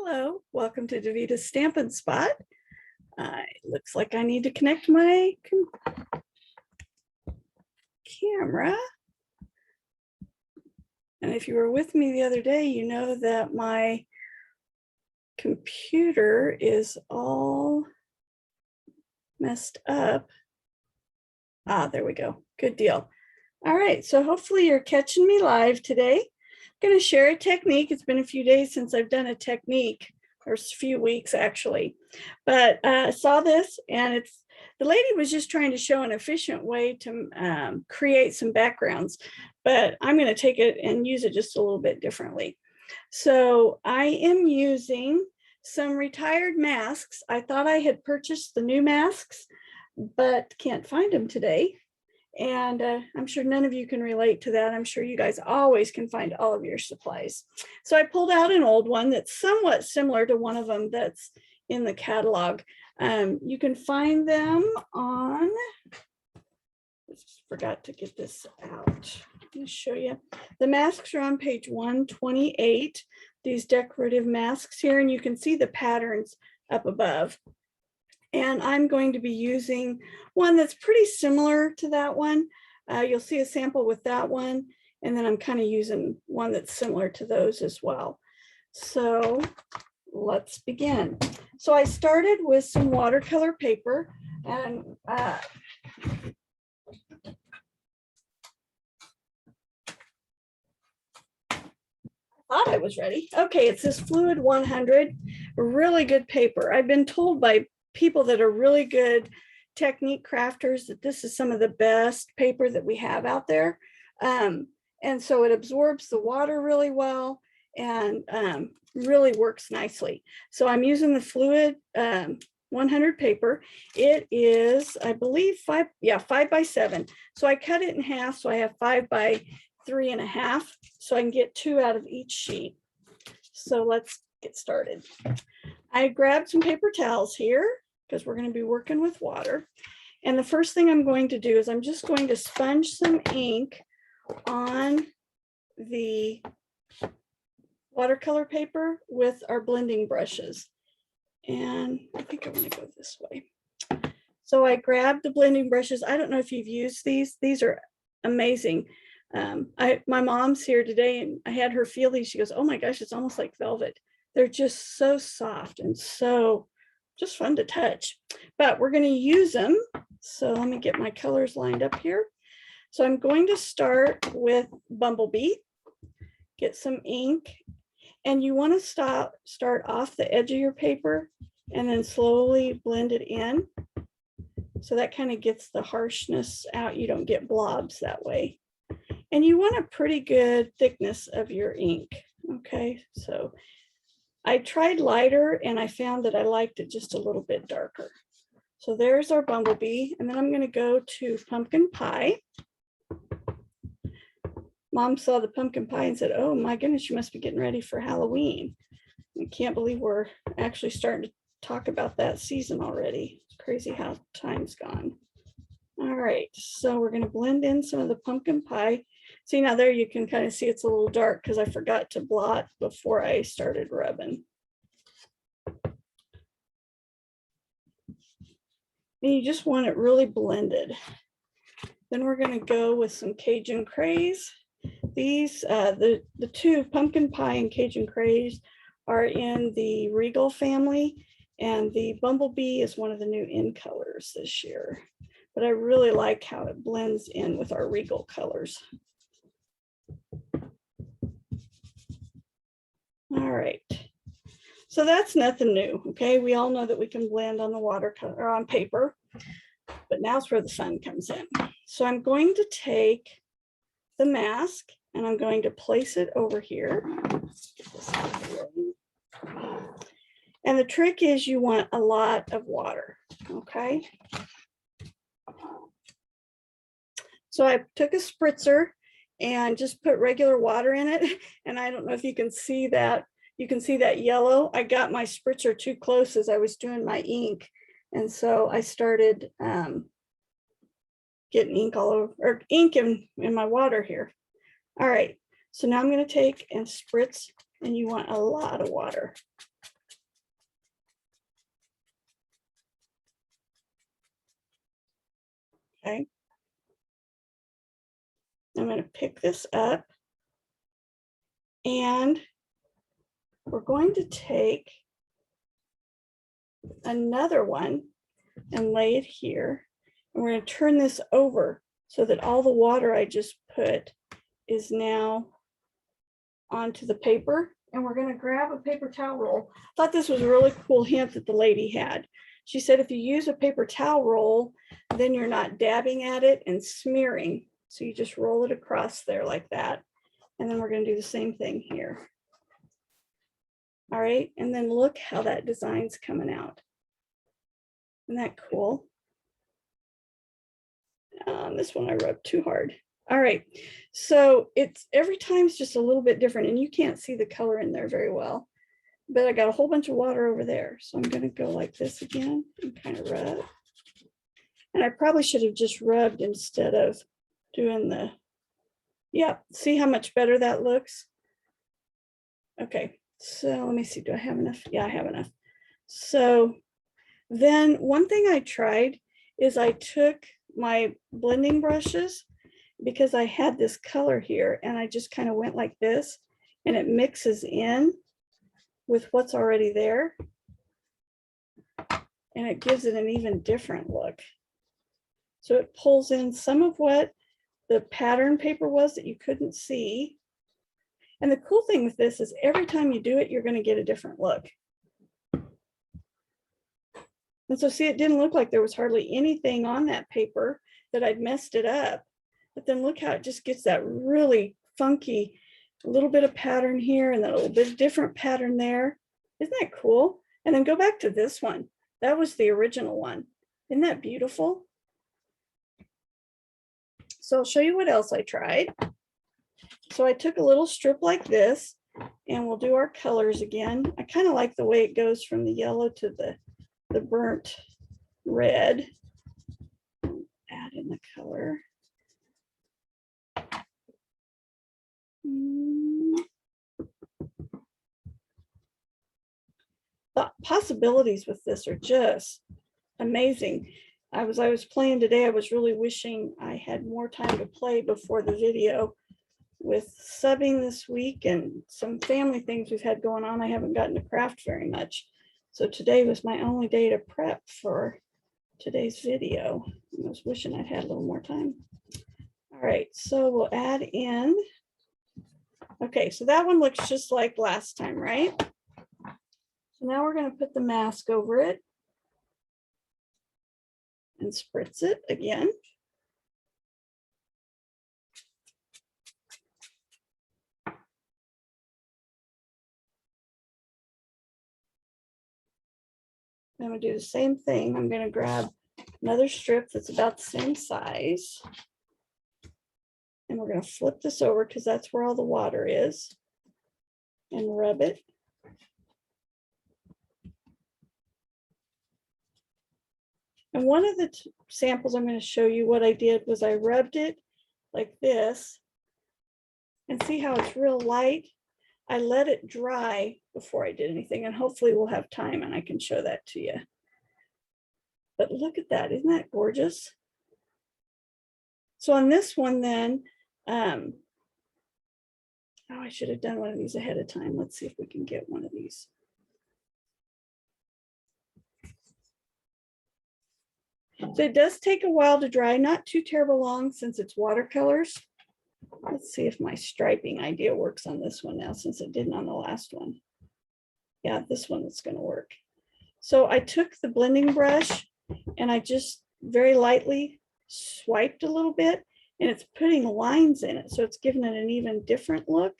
Hello, welcome to Davita's Stampin' Spot. Looks like I need to connect my camera. And if you were with me the other day, you know that my computer is all messed up. There we go. Good deal. All right, so hopefully you're catching me live today. I'm going to share a technique. It's been a few days since I've done a technique, or a few weeks actually, but I saw this and the lady was just trying to show an efficient way to create some backgrounds, but I'm going to take it and use it just a little bit differently. So I am using some retired masks. I thought I had purchased the new masks, but can't find them today. And I'm sure none of you can relate to that. I'm sure you guys always can find all of your supplies. So I pulled out an old one that's somewhat similar to one of them that's in the catalog. You can find them on, I just forgot to get this out. Let me show you. The masks are on page 128, these decorative masks here, and you can see the patterns up above. And I'm going to be using one that's pretty similar to that one. You'll see a sample with that one. And then I'm kind of using one that's similar to those as well. So let's begin. So I started with some watercolor paper and I thought I was ready. Okay, it's this Fluid 100, really good paper. I've been told by people that are really good technique crafters that this is some of the best paper that we have out there. And so it absorbs the water really well and really works nicely. So I'm using the Fluid 100 paper. It is, I believe, 5 by 7. So I cut it in half. So I have 5 by 3.5. So I can get 2 out of each sheet. So let's get started. I grabbed some paper towels here because we're going to be working with water. And the first thing I'm going to do is I'm just going to sponge some ink on the watercolor paper with our blending brushes. And I think I'm going to go this way. So I grabbed the blending brushes. I don't know if you've used these. These are amazing. My mom's here today and I had her feel these. She goes, oh my gosh, it's almost like velvet. They're just so soft and so just fun to touch, but we're going to use them. So let me get my colors lined up here. So I'm going to start with Bumblebee, get some ink, and you want to start off the edge of your paper and then slowly blend it in. So that kind of gets the harshness out. You don't get blobs that way. And you want a pretty good thickness of your ink. Okay, so I tried lighter and I found that I liked it just a little bit darker. So there's our Bumblebee. And then I'm going to go to Pumpkin Pie. Mom saw the pumpkin pie and said, oh my goodness, you must be getting ready for Halloween. I can't believe we're actually starting to talk about that season already. It's crazy how time's gone. All right, so we're going to blend in some of the pumpkin pie. See, now there you can kind of see it's a little dark because I forgot to blot before I started rubbing. And you just want it really blended. Then we're going to go with some Cajun Craze. These, the two, Pumpkin Pie and Cajun Craze, are in the Regal family, and the Bumblebee is one of the new in colors this year. But I really like how it blends in with our Regal colors. All right, so that's nothing new. Okay, we all know that we can blend on the watercolor or on paper, but now's where the fun comes in. So I'm going to take the mask and I'm going to place it over here. And the trick is you want a lot of water. Okay. So I took a spritzer and just put regular water in it. And I don't know if you can see that. You can see that yellow. I got my spritzer too close as I was doing my ink. And so I started getting ink all over, or ink in my water here. All right, so now I'm going to take and spritz, and you want a lot of water. Okay. I'm going to pick this up and we're going to take another one and lay it here. And we're going to turn this over so that all the water I just put is now onto the paper. And we're going to grab a paper towel roll. I thought this was a really cool hint that the lady had. She said if you use a paper towel roll, then you're not dabbing at it and smearing. So you just roll it across there like that. And then we're going to do the same thing here. All right, and then look how that design's coming out. Isn't that cool? This one I rubbed too hard. All right, so it's every time it's just a little bit different, and you can't see the color in there very well, but I got a whole bunch of water over there. So I'm going to go like this again and kind of rub. And I probably should have just rubbed instead of doing the, yeah, see how much better that looks? Okay, so let me see, do I have enough? Yeah, I have enough. So then one thing I tried is I took my blending brushes because I had this color here and I just kind of went like this and it mixes in with what's already there. And it gives it an even different look. So it pulls in some of what the pattern paper was that you couldn't see. And the cool thing with this is every time you do it, you're going to get a different look. And so see, it didn't look like there was hardly anything on that paper that I'd messed it up. But then look how it just gets that really funky, a little bit of pattern here and then a little bit of different pattern there. Isn't that cool? And then go back to this one. That was the original one. Isn't that beautiful? So I'll show you what else I tried. So I took a little strip like this and we'll do our colors again. I kind of like the way it goes from the yellow to the burnt red. Add in the color. The possibilities with this are just amazing. I was playing today. I was really wishing I had more time to play before the video. With subbing this week and some family things we've had going on, I haven't gotten to craft very much. So today was my only day to prep for today's video. I was wishing I'd had a little more time. All right, so we'll add in. Okay, so that one looks just like last time, right? So now we're going to put the mask over it and spritz it again. I'm going to do the same thing. I'm going to grab another strip that's about the same size. And we're going to flip this over because that's where all the water is. And rub it. And one of the samples I'm going to show you what I did was I rubbed it like this. And see how it's real light? I let it dry before I did anything, and hopefully we'll have time and I can show that to you. But look at that, isn't that gorgeous? So on this one then, oh, I should have done one of these ahead of time. Let's see if we can get one of these. So it does take a while to dry, not too terrible long since it's watercolors. Let's see if my striping idea works on this one now, since it didn't on the last one. Yeah, this one is going to work. So I took the blending brush and I just very lightly swiped a little bit, and it's putting lines in it. So it's giving it an even different look.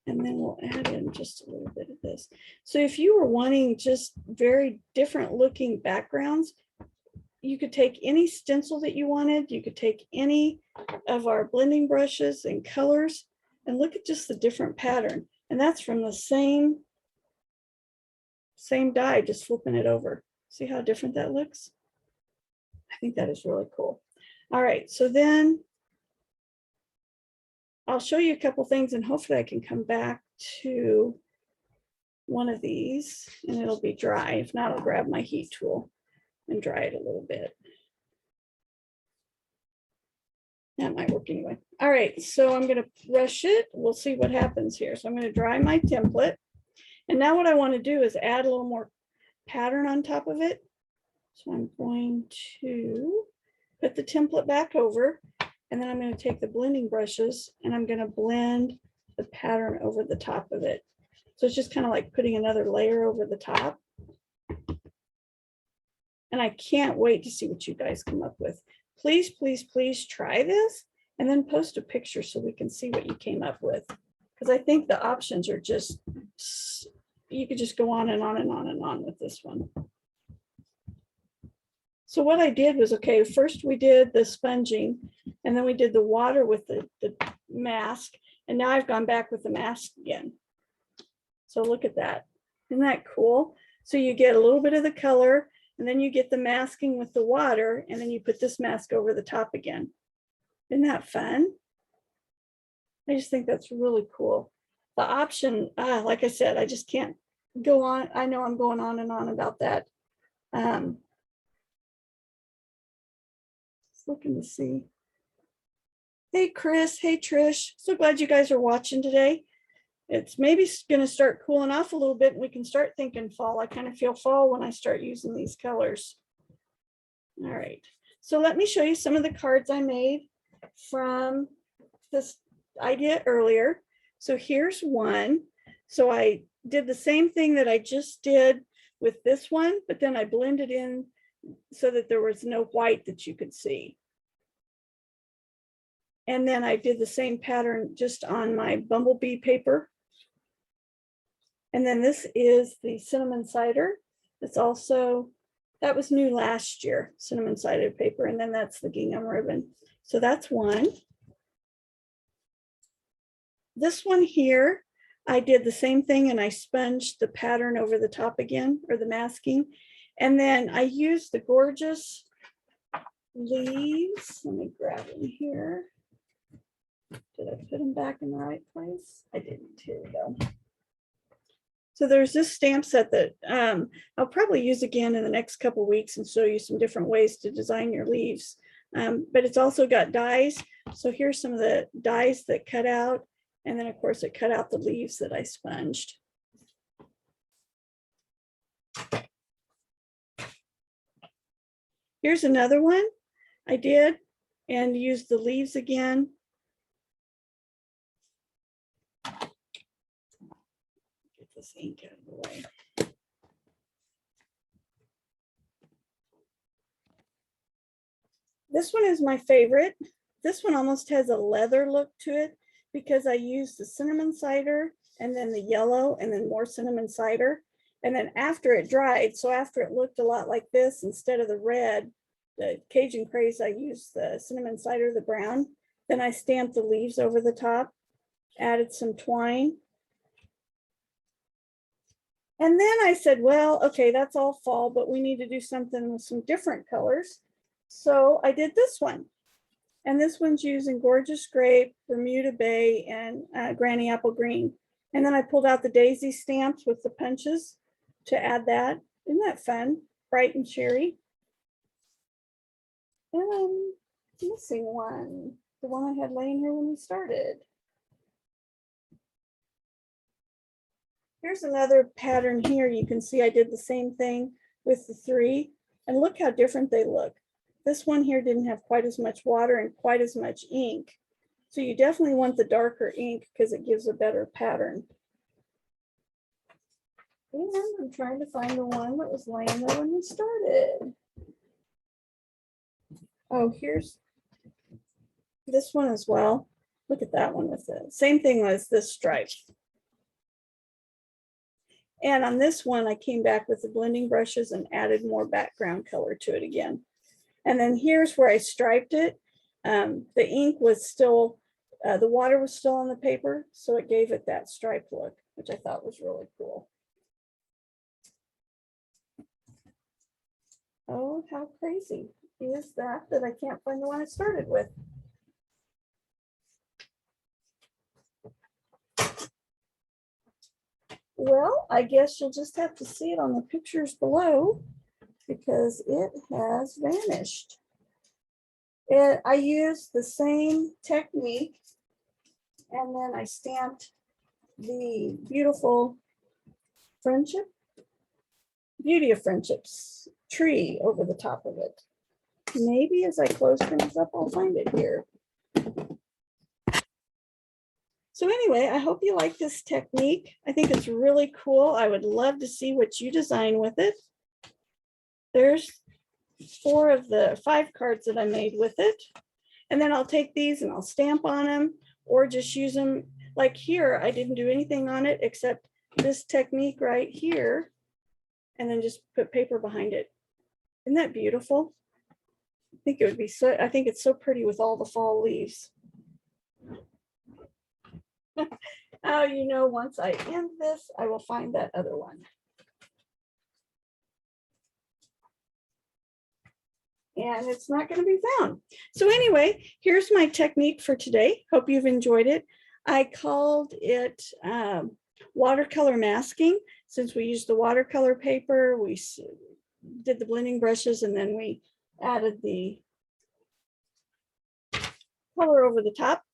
And then we'll add in just a little bit of this. So if you were wanting just very different looking backgrounds, you could take any stencil that you wanted. You could take any of our blending brushes and colors and look at just the different pattern. And that's from the same die, just flipping it over. See how different that looks? I think that is really cool. All right, so then I'll show you a couple things and hopefully I can come back to one of these and it'll be dry. If not, I'll grab my heat tool and dry it a little bit. That might work anyway. All right, so I'm going to brush it. We'll see what happens here. So I'm going to dry my template. And now what I want to do is add a little more pattern on top of it. So I'm going to put the template back over, and then I'm going to take the blending brushes and I'm going to blend the pattern over the top of it. So it's just kind of like putting another layer over the top. And I can't wait to see what you guys come up with. Please, please, please try this and then post a picture so we can see what you came up with. Because I think the options are just, you could just go on and on and on and on with this one. So what I did was, okay, first we did the sponging, and then we did the water with the mask, and now I've gone back with the mask again. So look at that. Isn't that cool? So you get a little bit of the color, and then you get the masking with the water, and then you put this mask over the top again. Isn't that fun? I just think that's really cool. The option, like I said, I just can't go on. I know I'm going on and on about that. Just looking to see. Hey, Chris. Hey, Trish. So glad you guys are watching today. It's maybe going to start cooling off a little bit and we can start thinking fall. I kind of feel fall when I start using these colors. All right. So let me show you some of the cards I made from this idea earlier. So here's one. So I did the same thing that I just did with this one, but then I blended in so that there was no white that you could see. And then I did the same pattern just on my bumblebee paper. And then this is the cinnamon cider. It's also, that was new last year, cinnamon cider paper. And then that's the gingham ribbon. So that's one. This one here, I did the same thing and I sponged the pattern over the top again, or the masking. And then I used the gorgeous leaves. Let me grab them here. Did I put them back in the right place? I didn't. Here we go. So there's this stamp set that I'll probably use again in the next couple of weeks and show you some different ways to design your leaves. But it's also got dies. So here's some of the dies that cut out. And then of course it cut out the leaves that I sponged. Here's another one I did and used the leaves again. This ink out of the way. This one is my favorite. This one almost has a leather look to it because I used the cinnamon cider and then the yellow and then more cinnamon cider. And then after it dried, so after it looked a lot like this, instead of the red, the Cajun Craze, I used the cinnamon cider, the brown. Then I stamped the leaves over the top, added some twine. And then I said, well, okay, that's all fall, but we need to do something with some different colors. So I did this one. And this one's using Gorgeous Grape, Bermuda Bay, and Granny Apple Green. And then I pulled out the daisy stamps with the punches to add that. Isn't that fun? Bright and cherry. And I'm missing one. The one I had laying here when we started. Here's another pattern here. You can see I did the same thing with the three. And look how different they look. This one here didn't have quite as much water and quite as much ink. So you definitely want the darker ink because it gives a better pattern. And I'm trying to find the one that was laying there when we started. Oh, here's this one as well. Look at that one with the same thing as this stripe. And on this one, I came back with the blending brushes and added more background color to it again. And then here's where I striped it. The ink was still, the water was still on the paper, so it gave it that striped look, which I thought was really cool. Oh, how crazy is that I can't find the one I started with. Well, I guess you'll just have to see it on the pictures below because it has vanished. I used the same technique, and then I stamped the beautiful friendship, beauty of friendships tree over the top of it. Maybe as I close things up, I'll find it here. So anyway, I hope you like this technique. I think it's really cool. I would love to see what you design with it. There's 4 of the 5 cards that I made with it. And then I'll take these and I'll stamp on them or just use them. Like here, I didn't do anything on it except this technique right here, and then just put paper behind it. Isn't that beautiful? I think it would be so, I think it's so pretty with all the fall leaves. Oh, you know, once I end this, I will find that other one. And it's not going to be found. So anyway, here's my technique for today. Hope you've enjoyed it. I called it watercolor masking. Since we used the watercolor paper, we did the blending brushes, and then we added the color over the top.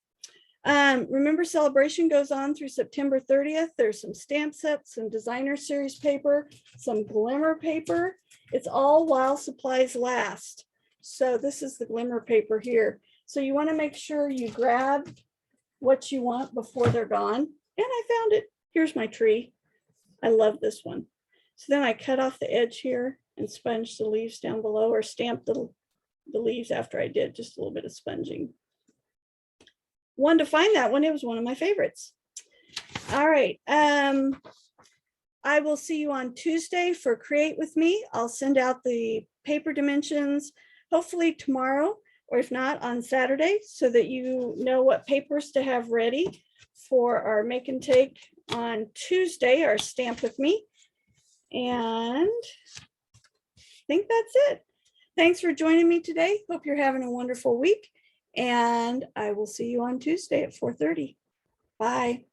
Remember, celebration goes on through September 30th. There's some stamp sets, some designer series paper, some glimmer paper. It's all while supplies last. So this is the glimmer paper here. So you want to make sure you grab what you want before they're gone. And I found it. Here's my tree. I love this one. So then I cut off the edge here and sponge the leaves down below, or stamp the leaves after I did just a little bit of sponging. Wanted to find that one. It was one of my favorites. All right. I will see you on Tuesday for Create With Me. I'll send out the paper dimensions, hopefully tomorrow, or if not, on Saturday, so that you know what papers to have ready for our make and take on Tuesday, our Stamp With Me. And I think that's it. Thanks for joining me today. Hope you're having a wonderful week. And I will see you on Tuesday at 4:30. Bye.